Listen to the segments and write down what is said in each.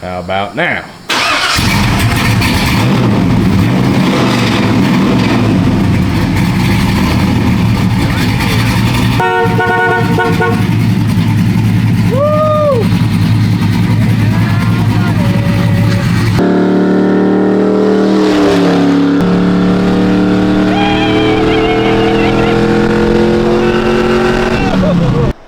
How about now?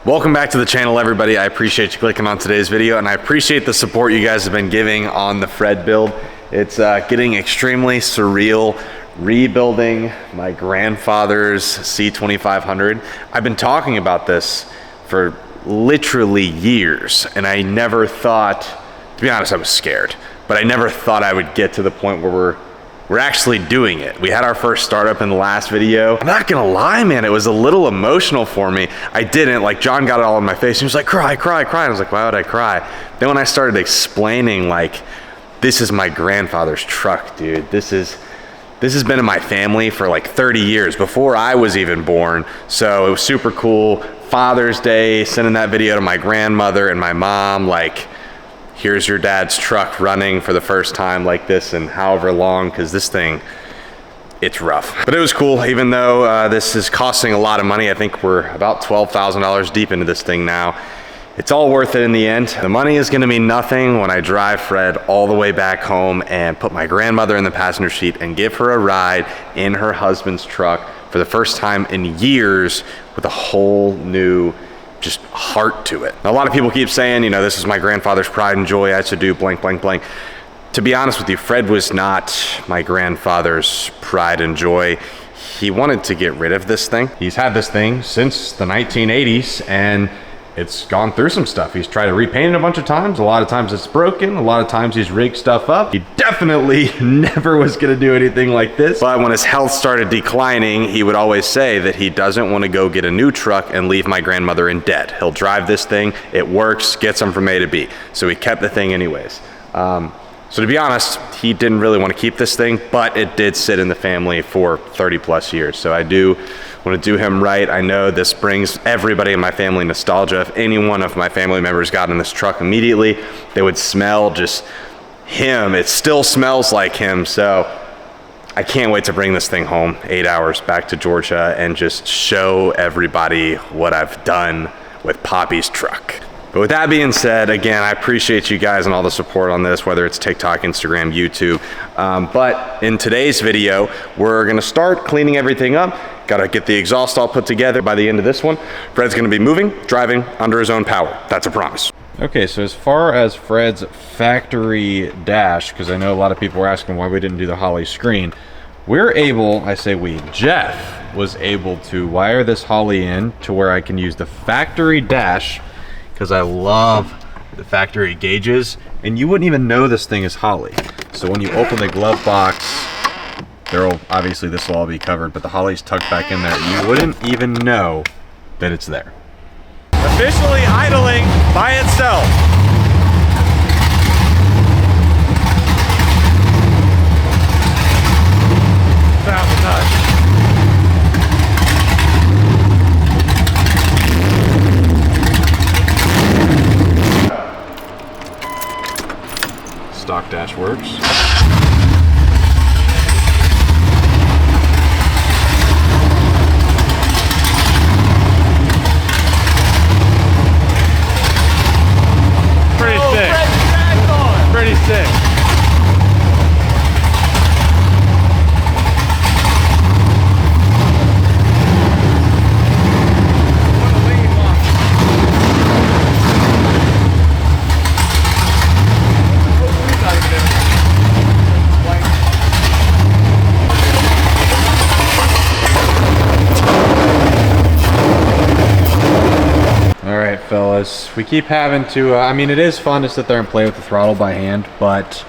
Welcome back to the channel, everybody. I appreciate you clicking on today's video, and I appreciate the support you guys have been giving on the Fred build. It's getting extremely surreal, rebuilding my grandfather's C2500. I've been talking about this for literally years, and I never thought, to be honest, I was scared, but I never thought I would get to the point where we're actually doing it. We had our first startup in the last video. I'm not gonna lie, man, it was a little emotional for me. I didn't, like John got it all in my face. He was like, cry, cry, cry. I was like, why would I cry? Then when I started explaining, like, this is my grandfather's truck, dude. This has been in my family for like 30 years, before I was even born. So it was super cool. Father's Day, sending that video to my grandmother and my mom, like, here's your dad's truck running for the first time like this in however long, because this thing, it's rough. But it was cool, even though this is costing a lot of money. I think we're about $12,000 deep into this thing now. It's all worth it in the end. The money is gonna mean nothing when I drive Fred all the way back home and put my grandmother in the passenger seat and give her a ride in her husband's truck for the first time in years with a whole new just heart to it. A lot of people keep saying, you know, this is my grandfather's pride and joy. I should do blank, blank, blank. To be honest with you, Fred was not my grandfather's pride and joy. He wanted to get rid of this thing. He's had this thing since the 1980s, and it's gone through some stuff. He's tried to repaint it a bunch of times. A lot of times it's broken. A lot of times he's rigged stuff up. He definitely never was gonna do anything like this. But when his health started declining, he would always say that he doesn't want to go get a new truck and leave my grandmother in debt. He'll drive this thing, it works, gets him from A to B. So he kept the thing anyways. So to be honest, he didn't really want to keep this thing, but it did sit in the family for 30 plus years. So I do want to do him right. I know this brings everybody in my family nostalgia. If any one of my family members got in this truck immediately, they would smell just him. It still smells like him. So I can't wait to bring this thing home, 8 hours back to Georgia, and just show everybody what I've done with Poppy's truck. But with that being said, again, I appreciate you guys and all the support on this, whether it's TikTok, Instagram, YouTube. But in today's video, we're gonna start cleaning everything up. Gotta get the exhaust all put together. By the end of this one, Fred's gonna be moving, driving under his own power. That's a promise. Okay, so as far as Fred's factory dash, because I know a lot of people were asking why we didn't do the Holley screen, we're able, I say we, Jeff was able to wire this Holley in to where I can use the factory dash, because I love the factory gauges, and you wouldn't even know this thing is Holley. So when you open the glove box, obviously this will all be covered, but the Holley's tucked back in there. You wouldn't even know that it's there. Officially idling by itself. Sounds nuts. Stock dash works. Pretty sick. Pretty sick. Fellas, we keep having to, I mean, it is fun to sit there and play with the throttle by hand, but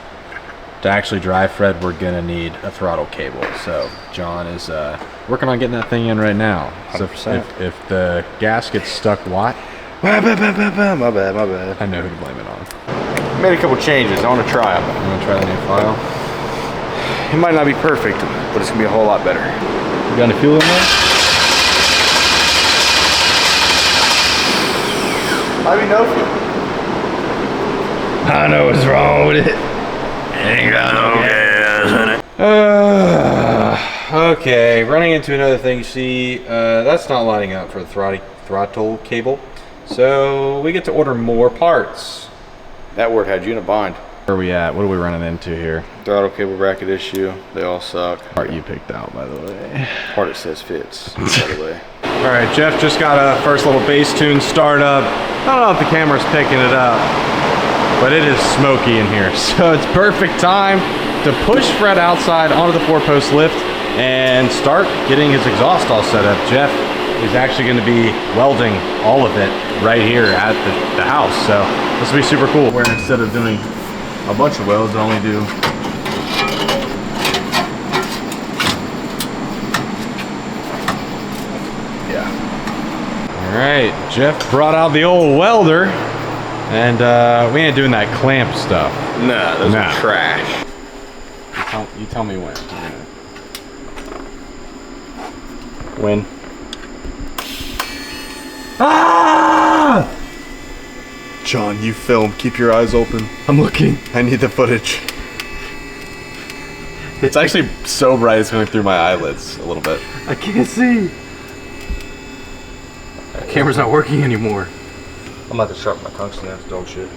to actually drive Fred, we're gonna need a throttle cable. So John is working on getting that thing in right now. So if the gas gets stuck, what? My bad. I know who to blame it on. Made a couple changes. I want to try them. You want to try the new file? It might not be perfect, but it's gonna be a whole lot better. You got any fuel in there? Might be no fuel. I know what's wrong with it. Ain't got no gas in it. Okay, running into another thing. You see, that's not lining up for the throttle cable. So we get to order more parts. That word had you in a bind. Where are we at? What are we running into here? Throttle cable bracket issue. They all suck. Part you picked out, by the way. Part it says fits, by the way. All right, Jeff just got a first little bass tune start up. I don't know if the camera's picking it up, but it is smoky in here. So it's perfect time to push Fred outside onto the 4-post lift and start getting his exhaust all set up. Jeff is actually going to be welding all of it right here at the house. So this will be super cool. Where instead of doing a bunch of welds, I only do All right, Jeff brought out the old welder, and we ain't doing that clamp stuff. Nah, those are trash. You tell me when. When? Ah! John, you film. Keep your eyes open. I'm looking. I need the footage. It's actually so bright it's going through my eyelids a little bit. I can't see. The camera's not working anymore. I'm about to sharpen my tungsten. That's dog shit.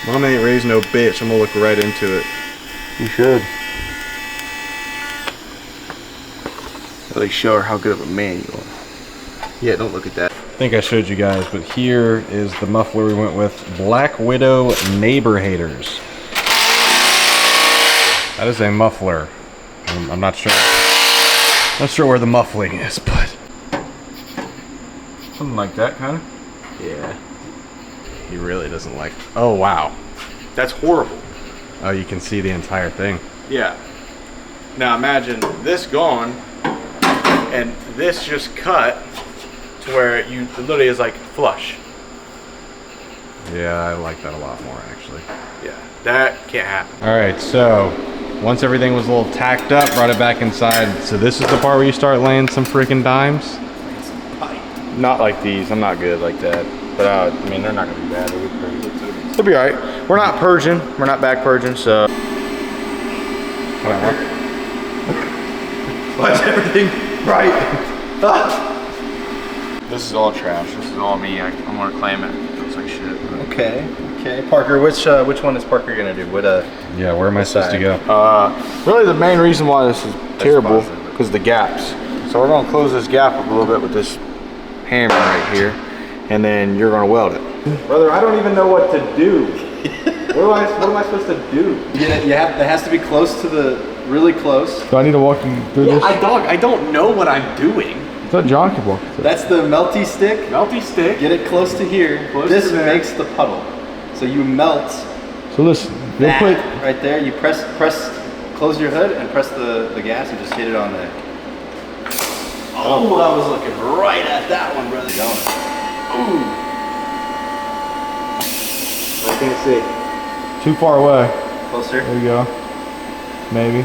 Mom ain't raised no bitch. I'm gonna look right into it. You should. Really show her how good of a man you are. Yeah, don't look at that. I think I showed you guys, but here is the muffler we went with. Black Widow Neighbor Haters. That is a muffler. I'm not sure. Not sure where the muffling is, but Something like that, kind of. yeah. He really doesn't like. Oh wow. That's horrible. Oh, you can see the entire thing. Yeah. Now imagine this gone, and this just cut to where you literally is like flush. Yeah, I like that a lot more actually. Yeah, that can't happen. All right, so once everything was a little tacked up, brought it back inside. So this is the part where you start laying some freaking dimes. Not like these. I'm not good like that. But I mean, they're not gonna be bad. They'll be all right. We're not purging. We're not back purging. So. Why's everything right? This is all trash. This is all me. I'm gonna claim it. It looks like shit. Okay. Parker, which one is Parker gonna do? What Yeah, where am I supposed to go? Really, the main reason why this is terrible because the gaps. So we're gonna close this gap up a little bit with this hammer right here, and then you're gonna weld it. Brother, I don't even know what to do. What am I supposed to do? it has to be close to really close. Do I need to walk you through this? I don't know what I'm doing. I thought John could walk you through. That's the melty stick. Melty stick. Get it close to here. This makes the puddle. So you melt So listen, you'll that put right there. You press, close your hood and press the gas and just hit it on there. Oh, I was looking right at that one, brother. Ooh. I can't see. too far away. Closer. There you go. Maybe.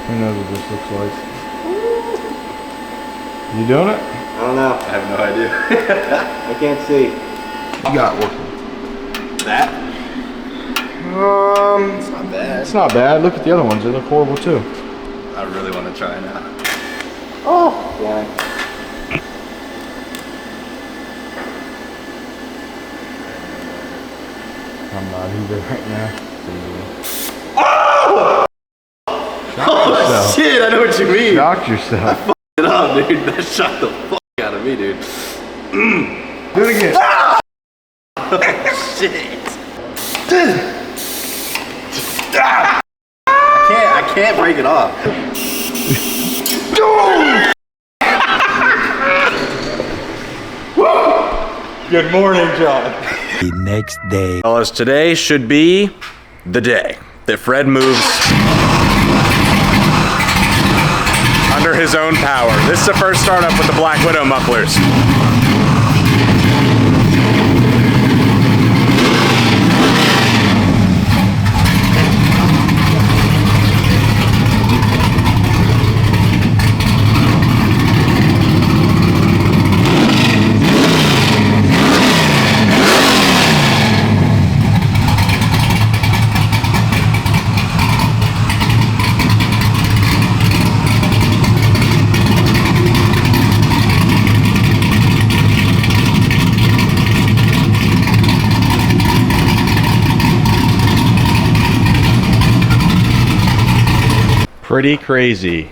Who knows what this looks like? You doing it? I don't know. I have no idea. I can't see. You got working. That? It's not bad. It's not bad. Look at the other ones. They look horrible too. I really want to try now. Oh. Yeah. I'm not either right now. Oh shit! I know what you mean. Shock yourself. It up, dude. That shocked the fuck out of me, dude. Do it again. Shit. I can't break it off. Good morning, John. The next day. Fellas, today should be the day that Fred moves under his own power. This is the first startup with the Black Widow mufflers. Pretty crazy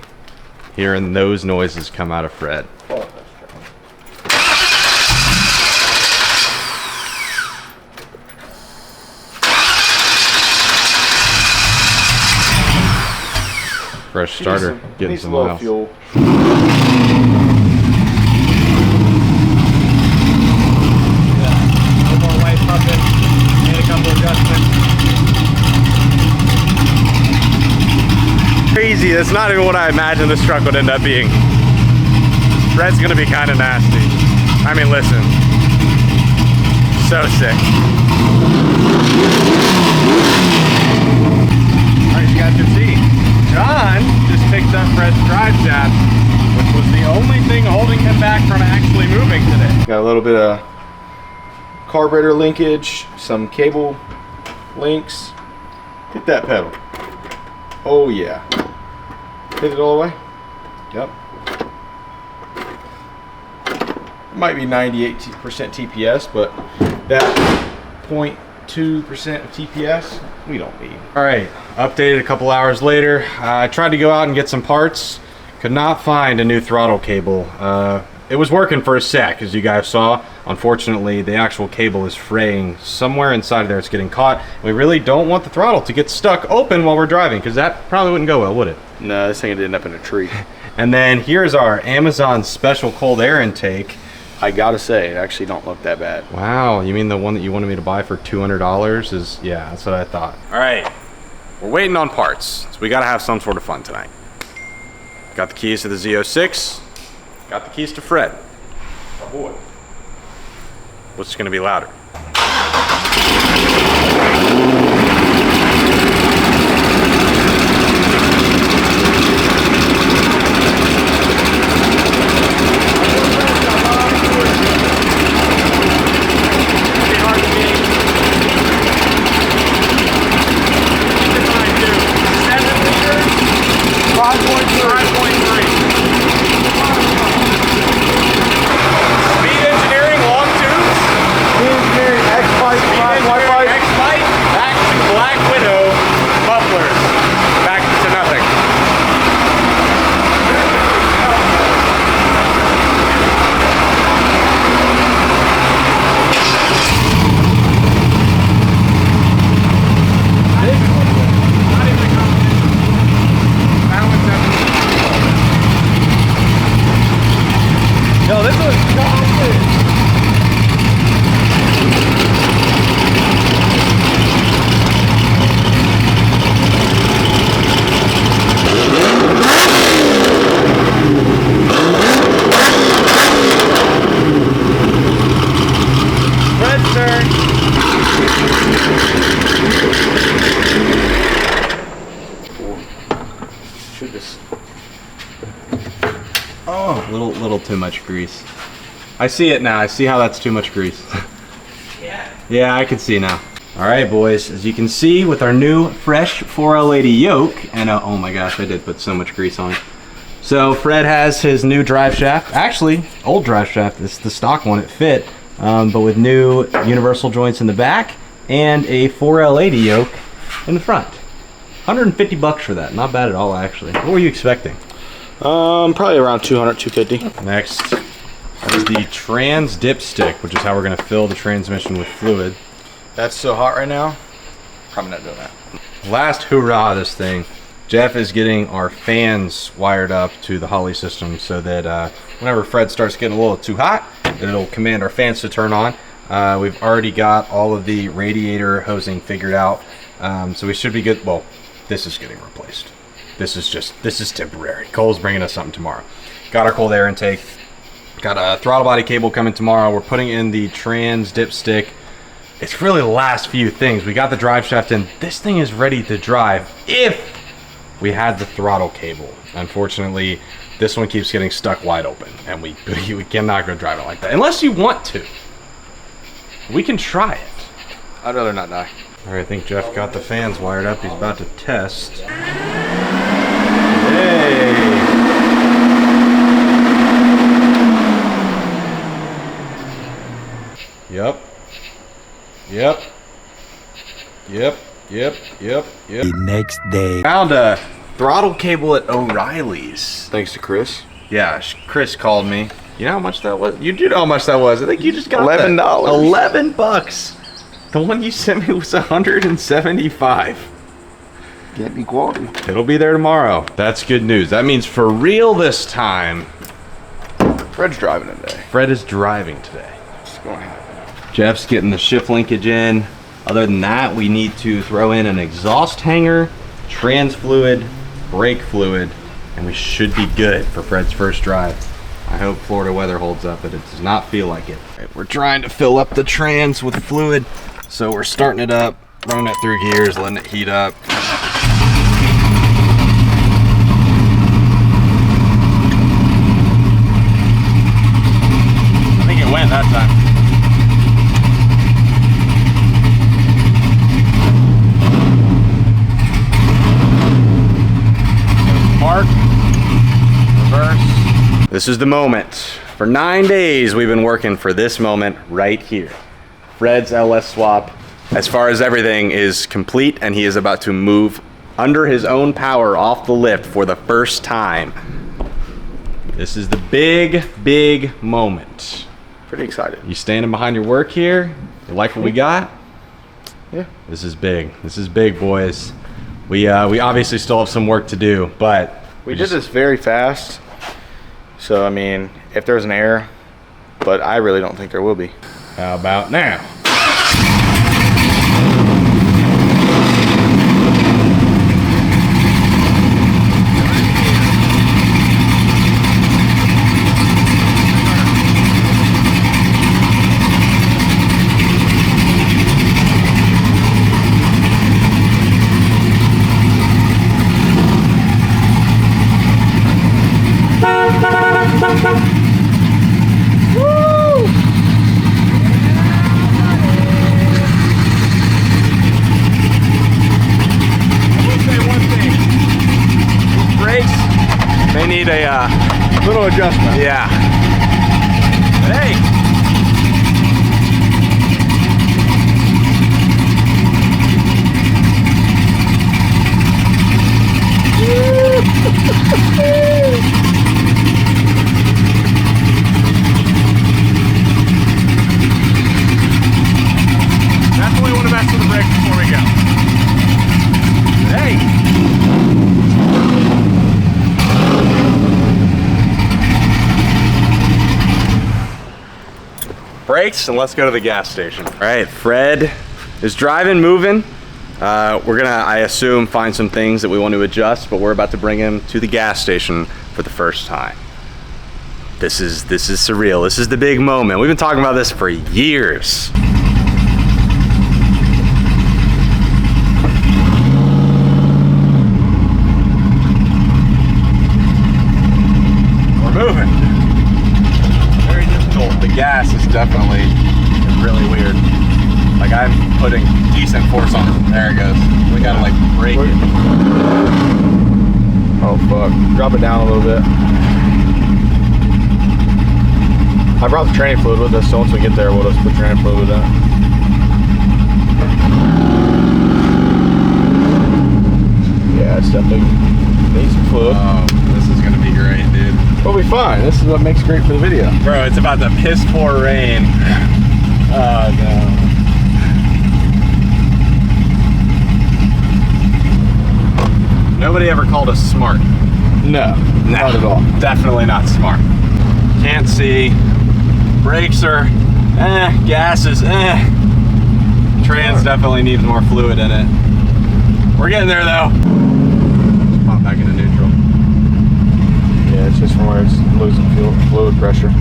hearing those noises come out of Fred. Fresh starter, getting some miles. Fuel. Crazy, that's not even what I imagined this truck would end up being. Fred's gonna be kind of nasty. I mean, listen. So sick. Alright, you guys can see, John just picked up Fred's drive shaft, which was the only thing holding him back from actually moving today. Got a little bit of carburetor linkage, some cable links. Hit that pedal. Oh yeah. Hit it all the way? Yep. It might be 98% TPS, but that 0.2% of TPS, we don't need. All right, updated a couple hours later. I tried to go out and get some parts. Could not find a new throttle cable. It was working for a sec, as you guys saw. Unfortunately, the actual cable is fraying somewhere inside of there. It's getting caught. We really don't want the throttle to get stuck open while we're driving, because that probably wouldn't go well, would it? No, this thing would end up in a tree. And then here's our Amazon special cold air intake. I gotta say, it actually don't look that bad. Wow, you mean the one that you wanted me to buy for $200 is, yeah, that's what I thought. All right, we're waiting on parts. So we gotta have some sort of fun tonight. Got the keys to the Z06, got the keys to Fred. Oh boy. What's gonna be louder? Oh, little too much grease. I see it now. I see how that's too much grease. Yeah, I can see now. All right, boys. As you can see, with our new fresh 4L80 yoke, and oh my gosh, I did put so much grease on it. So Fred has his new drive shaft. Actually, old drive shaft. It's the stock one. It fit, but with new universal joints in the back and a 4L80 yoke in the front. 150 bucks for that. Not bad at all, actually. What were you expecting? Probably around 200, 250. Next is the trans dipstick, which is how we're going to fill the transmission with fluid. That's so hot right now. Probably not doing that. Last hurrah, this thing. Jeff is getting our fans wired up to the Holley system so that whenever Fred starts getting a little too hot, it'll command our fans to turn on. We've already got all of the radiator hosing figured out, so we should be good. Well, this is getting replaced. This is temporary. Cole's bringing us something tomorrow. Got our cold air intake. Got a throttle body cable coming tomorrow. We're putting in the trans dipstick. It's really the last few things. We got the drive shaft in. This thing is ready to drive if we had the throttle cable. Unfortunately, this one keeps getting stuck wide open, and we cannot go drive it like that. Unless you want to. We can try it. I'd rather not die. All right, I think Jeff got the fans wired up. He's about to test. Hey! Yep. The next day. Found a throttle cable at O'Reilly's. Thanks to Chris. Yeah, Chris called me. You know how much that was? You do know how much that was. I think you just got $11. $11. The one you sent me was 175. Get me quality. It'll be there tomorrow. That's good news. That means for real this time. Fred's driving today. Fred is driving today. It's going to happen. Jeff's getting the shift linkage in. Other than that, we need to throw in an exhaust hanger, trans fluid, brake fluid, and we should be good for Fred's first drive. I hope Florida weather holds up, but it does not feel like it. Right, we're trying to fill up the trans with fluid, so we're starting it up, running it through gears, letting it heat up. I think it went that time. Park, reverse. This is the moment. For 9 days, we've been working for this moment right here. Fred's LS swap, as far as everything, is complete, and he is about to move under his own power off the lift for the first time. This is the big, big moment. Pretty excited. You standing behind your work here? You like what we got? Yeah. This is big. This is big, boys. We obviously still have some work to do, but We did this very fast. So, I mean, if there's an error, but I really don't think there will be. How about now? They need a Little adjustment. yeah. Hey. Definitely want to mess with the brakes before we go. Hey. Brakes, and let's go to the gas station. All right, Fred is driving, moving. We're gonna, I assume, find some things that we want to adjust, but we're about to bring him to the gas station for the first time. This is surreal. This is the big moment. We've been talking about this for years. We're moving. Very difficult. The gas is definitely really weird. Like, I'm putting decent force on it. There it goes. We gotta like brake it. Oh, fuck. Drop it down a little bit. I brought the training fluid with us, so once we get there, we'll just put training fluid with that. Yeah, it's definitely needs some fluid. Oh, this is gonna be great, dude. We'll be fine. This is what makes it great for the video. Bro, it's about to piss pour rain. Oh no. Nobody ever called us smart. No, not at all. Definitely not smart. Can't see. Brakes are gas is Trans definitely needs more fluid in it. We're getting there though. Just pop back into neutral. Yeah, it's just from where it's losing fluid pressure.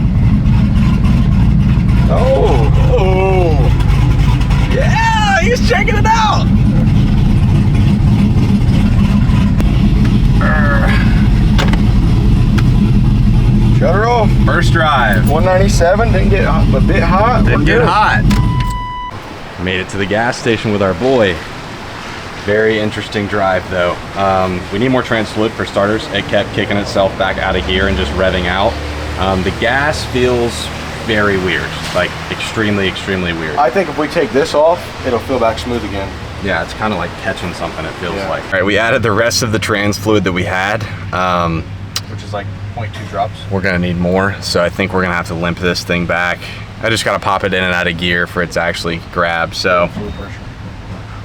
Oh, yeah, he's checking it out. Shut her off. First drive. 197, didn't get a bit hot. Didn't We're get good. hot. Made it to the gas station with our boy. Very interesting drive though. We need more trans fluid for starters. It kept kicking itself back out of here and just revving out. The gas feels very weird, like extremely, extremely weird. I think if we take this off, it'll feel back smooth again. Yeah, it's kind of like catching something, it feels like. All right, we added the rest of the trans fluid that we had. Which is like 0.2 drops. We're gonna need more, so I think we're gonna have to limp this thing back. I just gotta pop it in and out of gear for it to actually grab. So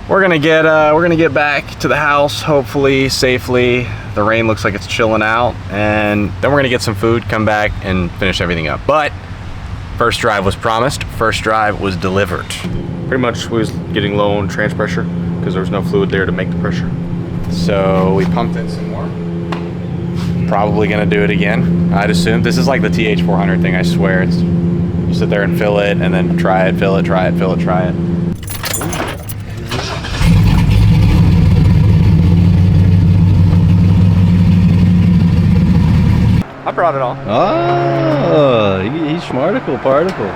we're gonna get back to the house hopefully safely. The rain looks like it's chilling out, and then we're gonna get some food, come back, and finish everything up. But first drive was promised. First drive was delivered. Pretty much we was getting low on trans pressure because there was no fluid there to make the pressure. So we pumped in some more. Probably gonna do it again, I'd assume. This is like the TH400 thing, I swear. It's, you sit there and fill it, and then try it, fill it, try it, fill it, try it. I brought it all. Oh, he's smarticle particle.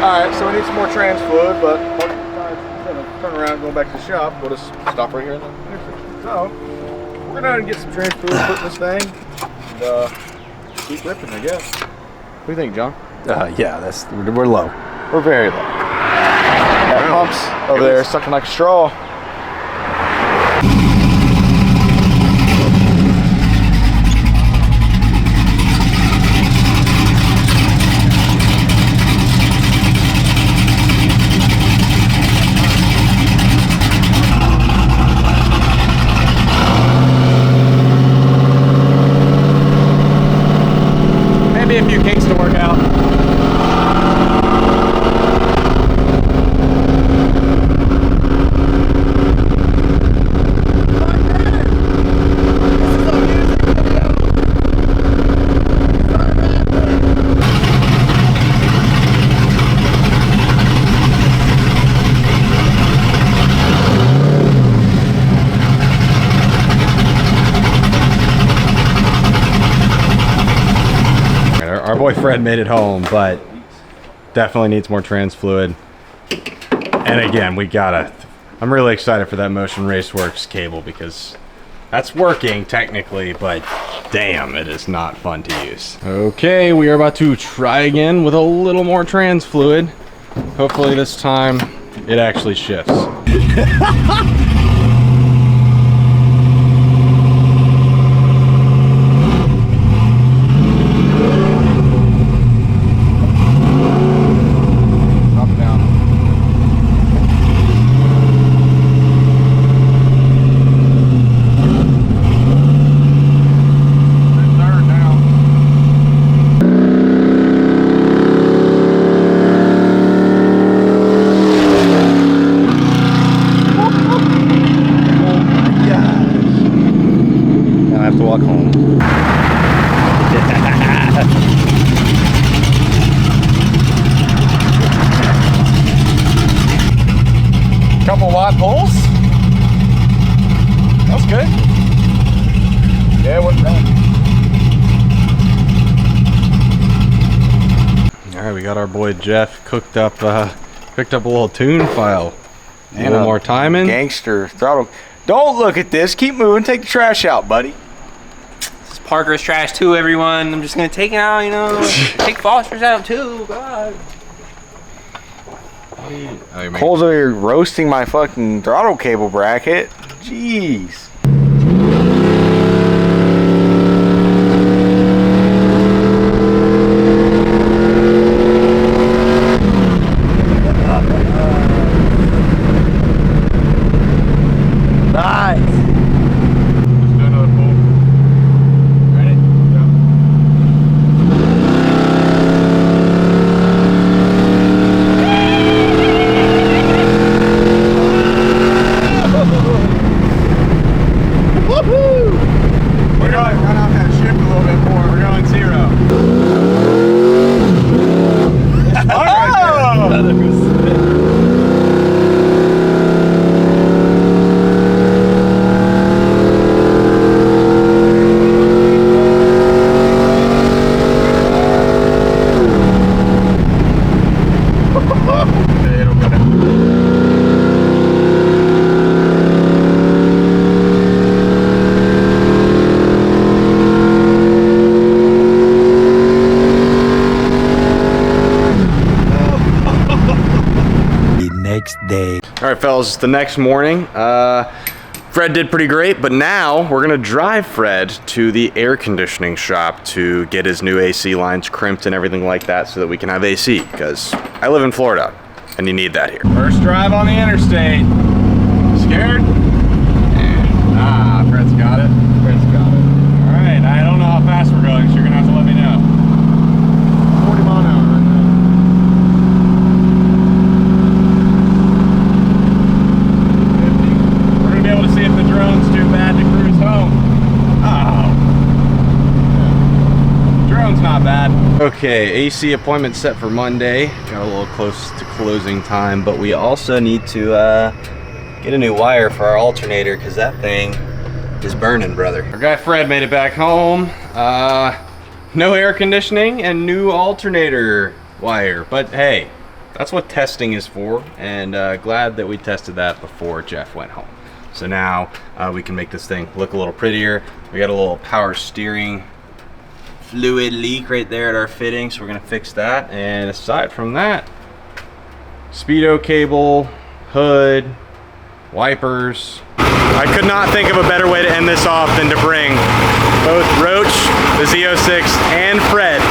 Alright, so we need some more trans fluid, but instead of turning around and going back to the shop, we'll just stop right here in the intersection. So, we're gonna get some trans fluid, put in this thing, and keep ripping, I guess. What do you think, John? Yeah, we're low. We're very low. That pump's over there sucking like a straw. Maybe a few kinks to work out. Our boy Fred made it home, but definitely needs more trans fluid. And again, I'm really excited for that Motion Raceworks cable because that's working technically, but damn, it is not fun to use. Okay, we are about to try again with a little more trans fluid. Hopefully this time it actually shifts. Couple watt pulls. That was good. Yeah, it worked out. All right, we got our boy Jeff cooked up, picked up a little tune file. A little more timing. Gangster throttle. Don't look at this. Keep moving. Take the trash out, buddy. This is Parker's trash too, everyone. I'm just gonna take it out, you know. Take Foster's out too. God. Cole's over here roasting my fucking throttle cable bracket. Jeez. Nice. Let's do another pull. Ready? day. All right, fellas, the next morning, Fred did pretty great, but now we're gonna drive Fred to the air conditioning shop to get his new AC lines crimped and everything like that so that we can have AC, because I live in Florida and you need that here. First drive on the interstate. Scared? Fred's got it. Fred's got it. All right, I don't know how fast we're going, so you're gonna have to let me know. 40 mile an hour right now. 50. We're gonna be able to see if the drone's too bad to cruise home. Oh. Drone's not bad. Okay, AC appointment set for Monday. Got a little close to closing time, but we also need to get a new wire for our alternator because that thing is burning, brother. Our guy Fred made it back home. No air conditioning and new alternator wire. But hey, that's what testing is for, and glad that we tested that before Jeff went home. So now we can make this thing look a little prettier. We got a little power steering fluid leak right there at our fitting, so we're gonna fix that. And aside from that, speedo cable, hood, wipers. I could not think of a better way to end this off than to bring both Roach, the Z06, and Fred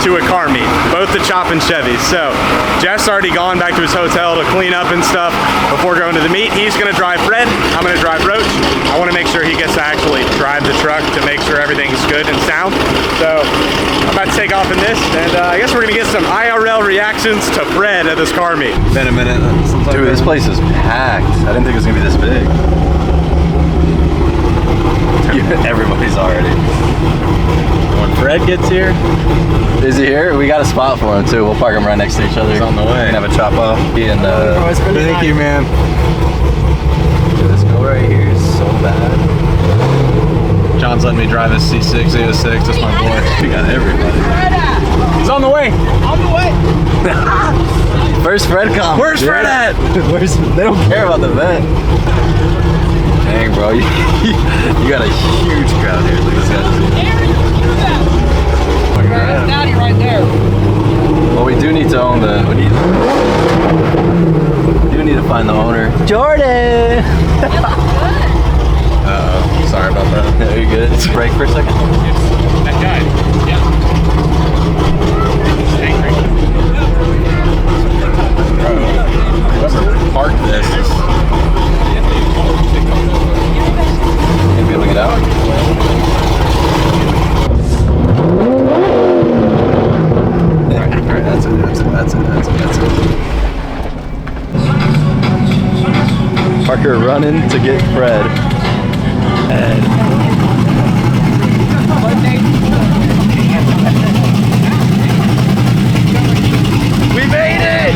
to a car meet, both the Chop and Chevy. So Jeff's already gone back to his hotel to clean up and stuff before going to the meet. He's gonna drive Fred, I'm gonna drive Roach. I wanna make sure he gets to actually drive the truck to make sure everything's good and sound. So I'm about to take off in this, and I guess we're gonna get some IRL reactions to Fred at this car meet. Been a minute. Dude, this place is packed. I didn't think it was gonna be this big. Everybody's already. When Fred gets here, Is he here? We got a spot for him too. We'll park him right next to each other. He's on the way. And have a chop off. And thank you, man. this go right here is so bad. John's letting me drive his C6 Z06. That's my boy. We got everybody. He's on the way. Where's Fred come? Where's Fred at? They don't care about the vent. Dang, bro, you got a huge crowd here. Look at this guy. That's Daddy right there. Well, we do need to own the. We do need to find the owner. Jordan. Uh-oh. Sorry about that. Yeah, you good? Break for a second. That guy. Yeah. Whoever parked this is... Can we look it out? Alright, that's it. Parker running to get Fred. And we made it!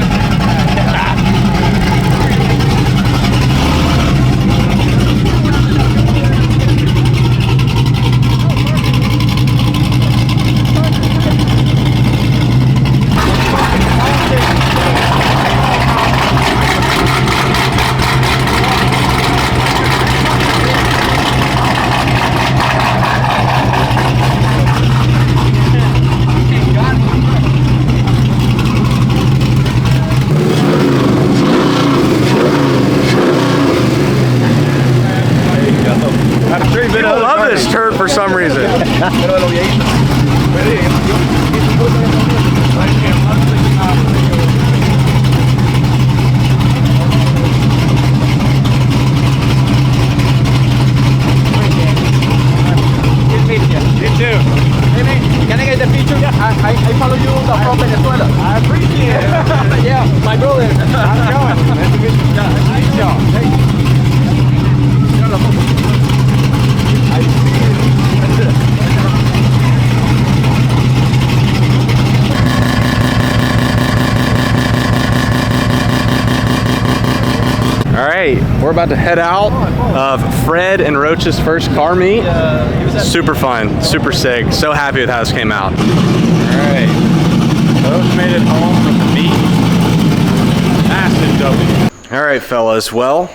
People love this turd for some reason. You too. Can I get the picture? I follow you from Venezuela. I appreciate it. Yeah, my brother. How's it going? Nice to meet you. Nice job. All right, we're about to head out of Fred and Roach's first car meet. Super fun, super sick. So happy with how this came out. All right. Both made it home from the meet. Massive W. All right, fellas. Well,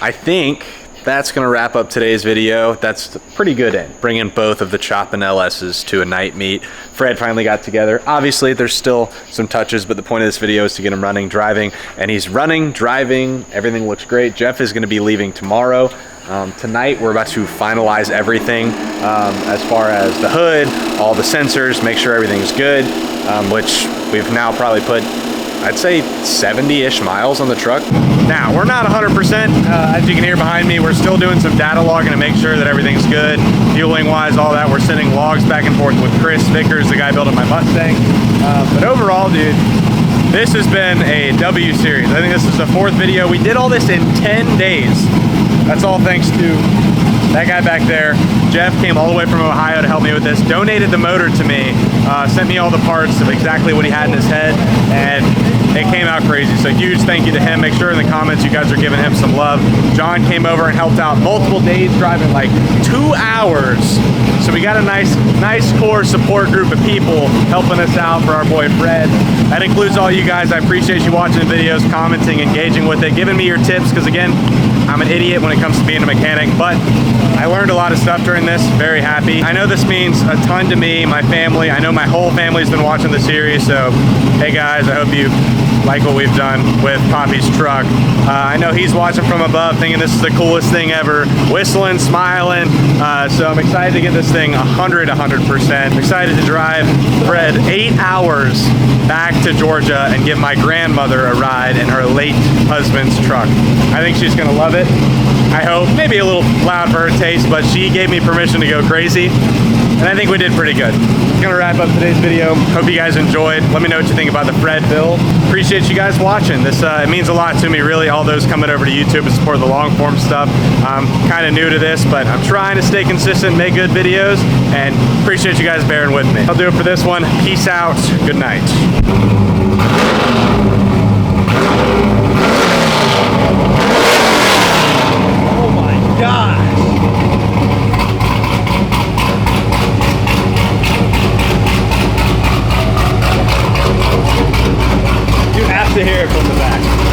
I think that's gonna wrap up today's video. That's a pretty good end, bringing both of the Chop and LS's to a night meet. Fred finally got together. Obviously, there's still some touches, but the point of this video is to get him running, driving, and he's running, driving. Everything looks great. Jeff is gonna be leaving tomorrow. Tonight, we're about to finalize everything as far as the hood, all the sensors, make sure everything's good, which we've now probably put, I'd say 70-ish miles on the truck. Now, we're not 100%, as you can hear behind me. We're still doing some data logging to make sure that everything's good, fueling-wise, all that. We're sending logs back and forth with Chris Vickers, the guy building my Mustang. But overall, dude, this has been a W series. I think this is the 4th video. We did all this in 10 days. That's all thanks to that guy back there. Jeff came all the way from Ohio to help me with this, donated the motor to me, sent me all the parts of exactly what he had in his head, and it came out crazy. So huge thank you to him. Make sure in the comments you guys are giving him some love. John came over and helped out multiple days, driving like 2 hours. So we got a nice core support group of people helping us out for our boy Fred. That includes all you guys. I appreciate you watching the videos, commenting, engaging with it, giving me your tips, because again, I'm an idiot when it comes to being a mechanic, but I learned a lot of stuff during this. Very happy. I know this means a ton to me, my family. I know my whole family's been watching the series, so hey guys, I hope you like what we've done with Poppy's truck. I know he's watching from above thinking this is the coolest thing ever, whistling, smiling. So I'm excited to get this thing 100%. I'm excited to drive Fred 8 hours back to Georgia and give my grandmother a ride in her late husband's truck. I think she's gonna love it. I hope. Maybe a little loud for her taste, but she gave me permission to go crazy, and I think we did pretty good. I'm gonna wrap up today's video. Hope you guys enjoyed. Let me know what you think about the Fred build. Appreciate you guys watching. This it means a lot to me, really, all those coming over to YouTube to support the long form stuff. I'm kind of new to this, but I'm trying to stay consistent, make good videos, and appreciate you guys bearing with me. I'll do it for this one. Peace out. Good night.